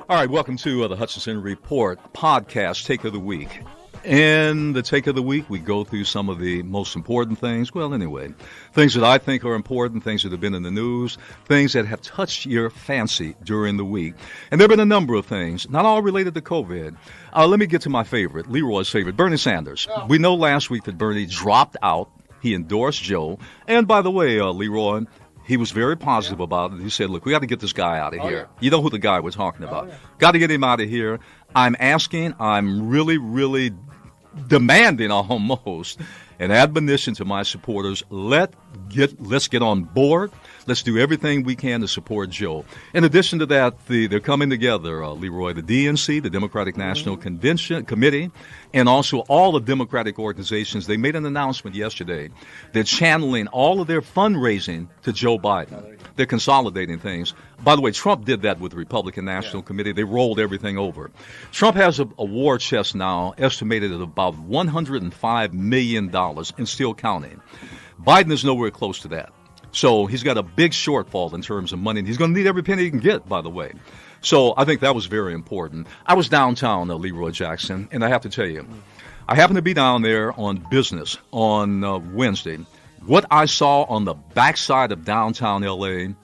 All right, welcome to the Hutchinson Report podcast, Take of the Week. In the Take of the Week, we go through some of the most important things. Well, anyway, things that I think are important, things that have been in the news, things that have touched your fancy during the week. And there have been a number of things, not all related to COVID. Let me get to my favorite, Leroy's favorite, Bernie Sanders. Oh. We know last week that Bernie dropped out. He endorsed Joe. And by the way, Leroy, he was very positive about it. He said, look, we got to get this guy out of here. Yeah. You know who the guy we're talking about. Got to get him out of here. I'm really demanding almost an admonition to my supporters. Let's get on board. Let's do everything we can to support Joe. In addition to that, they're coming together, Leroy, the DNC, the Democratic National Convention Committee, and also all the Democratic organizations. They made an announcement yesterday. They're channeling all of their fundraising to Joe Biden. They're consolidating things. By the way, Trump did that with the Republican National Committee. They rolled everything over. Trump has a war chest now estimated at about $105 million and still counting. Biden is nowhere close to that. So he's got a big shortfall in terms of money. And he's going to need every penny he can get, by the way. So I think that was very important. I was downtown, Leroy Jackson, and I have to tell you, I happened to be down there on business on Wednesday. What I saw on the backside of downtown L.A.,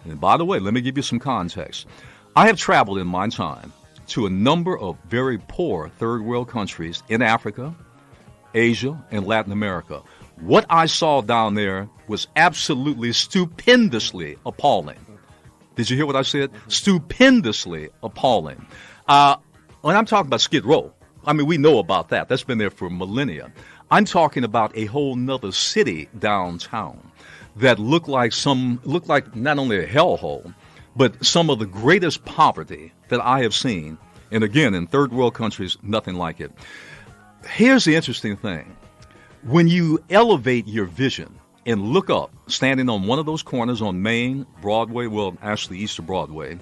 and by the way, let me give you some context. I have traveled in my time to a number of very poor third world countries in Africa, Asia, and Latin America. What I saw down there was absolutely stupendously appalling. Did you hear what I said? Stupendously appalling. When I'm talking about Skid Row, I mean, we know about that. That's been there for millennia. I'm talking about a whole nother city downtown that looked like not only a hellhole, but some of the greatest poverty that I have seen. And again, in third world countries, nothing like it. Here's the interesting thing. When you elevate your vision and look up, standing on one of those corners on Main, Broadway, well, actually East of Broadway,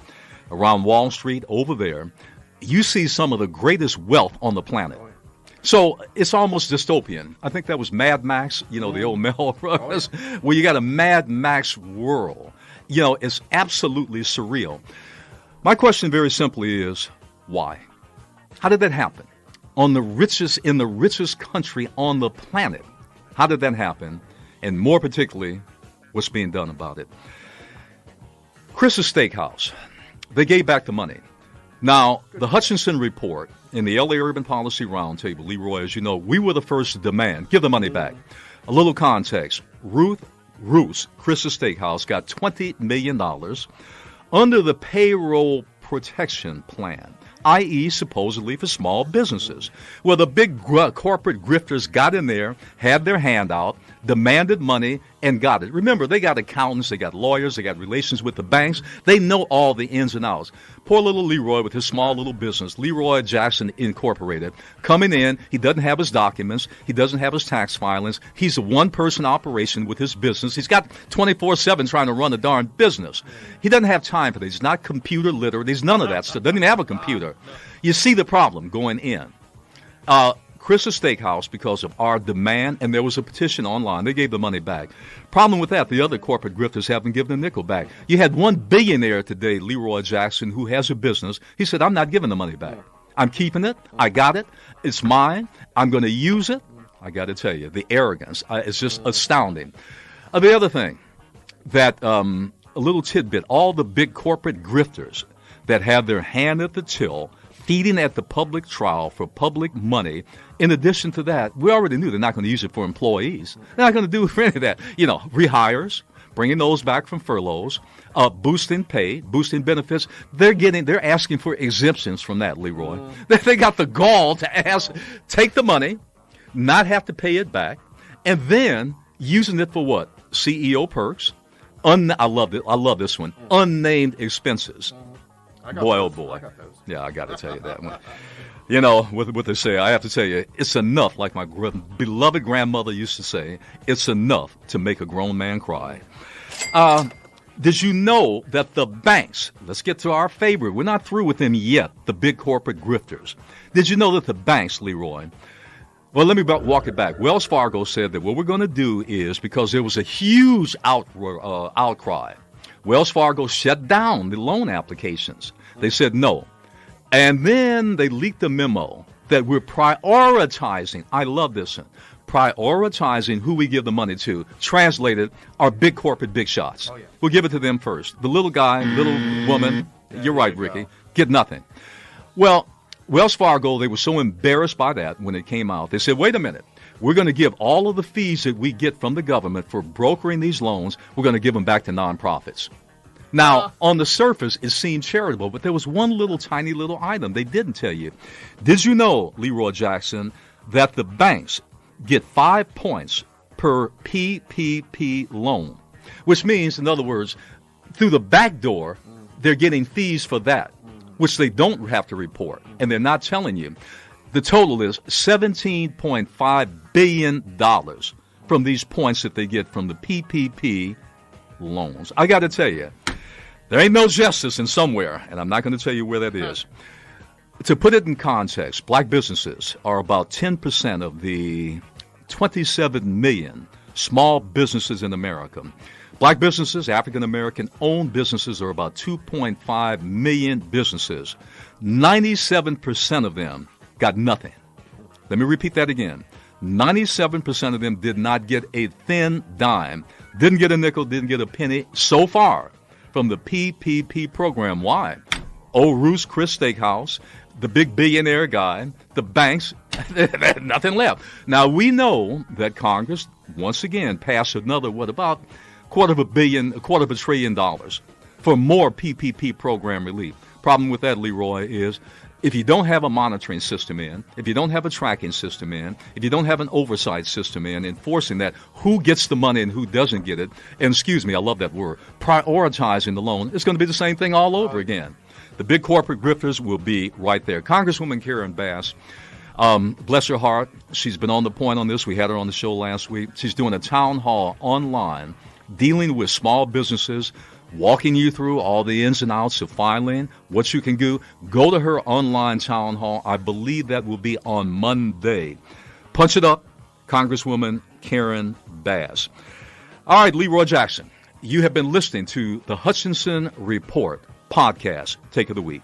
around Wall Street, over there, you see some of the greatest wealth on the planet. So it's almost dystopian. I think that was Mad Max, the old Mel Brooks, where you got a Mad Max world. It's absolutely surreal. My question very simply is, why? How did that happen? In the richest country on the planet. How did that happen? And more particularly, what's being done about it? Chris's Steakhouse, they gave back the money. Now, the Hutchinson Report in the LA Urban Policy Roundtable, Leroy, as you know, we were the first to demand, give the money back. A little context. Ruth's Chris's Steakhouse got $20 million under the payroll protection plan, i.e. supposedly for small businesses. Well, the big corporate grifters got in there, had their hand out, demanded money, and got it. Remember, they got accountants, they got lawyers, they got relations with the banks. They know all the ins and outs. Poor little Leroy with his small little business, Leroy Jackson Incorporated, coming in. He doesn't have his documents. He doesn't have his tax filings. He's a one-person operation with his business. He's got 24/7 trying to run a darn business. He doesn't have time for this. He's not computer literate. He's none of that stuff. Doesn't even have a computer. You see the problem going in. Chris's Steakhouse, because of our demand, and there was a petition online. They gave the money back. Problem with that, the other corporate grifters haven't given a nickel back. You had one billionaire today, Leroy Jackson, who has a business. He said, I'm not giving the money back. I'm keeping it. I got it. It's mine. I'm going to use it. I got to tell you, the arrogance is just astounding. The other thing, that a little tidbit, all the big corporate grifters that have their hand at the till, feeding at the public trial for public money. In addition to that, we already knew they're not going to use it for employees. They're not going to do it for any of that. Rehires, bringing those back from furloughs, boosting pay, boosting benefits. They're asking for exemptions from that, Leroy. They got the gall to take the money, not have to pay it back, and then using it for what? CEO perks. I love it. I love this one. Unnamed expenses. Boy, oh boy. I got to tell you that one. What they say, I have to tell you, it's enough, like my beloved grandmother used to say, it's enough to make a grown man cry. Did you know that the banks, let's get to our favorite, we're not through with them yet, the big corporate grifters. Did you know that the banks, Leroy, well, let me walk it back. Wells Fargo said that what we're going to do is, because there was a huge outcry, Wells Fargo shut down the loan applications. They said, no, And then they leaked a memo that we're prioritizing. I love this one. Prioritizing who we give the money to. Translated, our big corporate big shots. Oh, yeah. We'll give it to them first. The little guy, little woman, you're right, Ricky, get nothing. Well, Wells Fargo, they were so embarrassed by that when it came out. They said, wait a minute. We're going to give all of the fees that we get from the government for brokering these loans, we're going to give them back to nonprofits. Now, on the surface, it seemed charitable, but there was one little tiny little item they didn't tell you. Did you know, Leroy Jackson, that the banks get 5 points per PPP loan? Which means, in other words, through the back door, they're getting fees for that, which they don't have to report, and they're not telling you. The total is $17.5 billion from these points that they get from the PPP loans. I got to tell you, there ain't no justice in somewhere, and I'm not going to tell you where that is. To put it in context, black businesses are about 10% of the 27 million small businesses in America. Black businesses, African-American owned businesses, are about 2.5 million businesses. 97% of them got nothing. Let me repeat that again. 97% of them did not get a thin dime, didn't get a nickel, didn't get a penny so far from the PPP program. Why? Oh, Ruth's Chris Steakhouse, the big billionaire guy, the banks, nothing left. Now, we know that Congress, once again, passed another, about $250 billion for more PPP program relief. Problem with that, Leroy, is if you don't have a monitoring system in, if you don't have a tracking system in, if you don't have an oversight system in, enforcing that, who gets the money and who doesn't get it, and excuse me, I love that word, prioritizing the loan, it's going to be the same thing all over again. The big corporate grifters will be right there. Congresswoman Karen Bass, bless her heart, she's been on the point on this. We had her on the show last week. She's doing a town hall online dealing with small businesses, walking you through all the ins and outs of filing, what you can do. Go to her online town hall. I believe that will be on Monday. Punch it up, Congresswoman Karen Bass. All right, Leroy Jackson, you have been listening to the Hutchinson Report podcast, Take of the Week.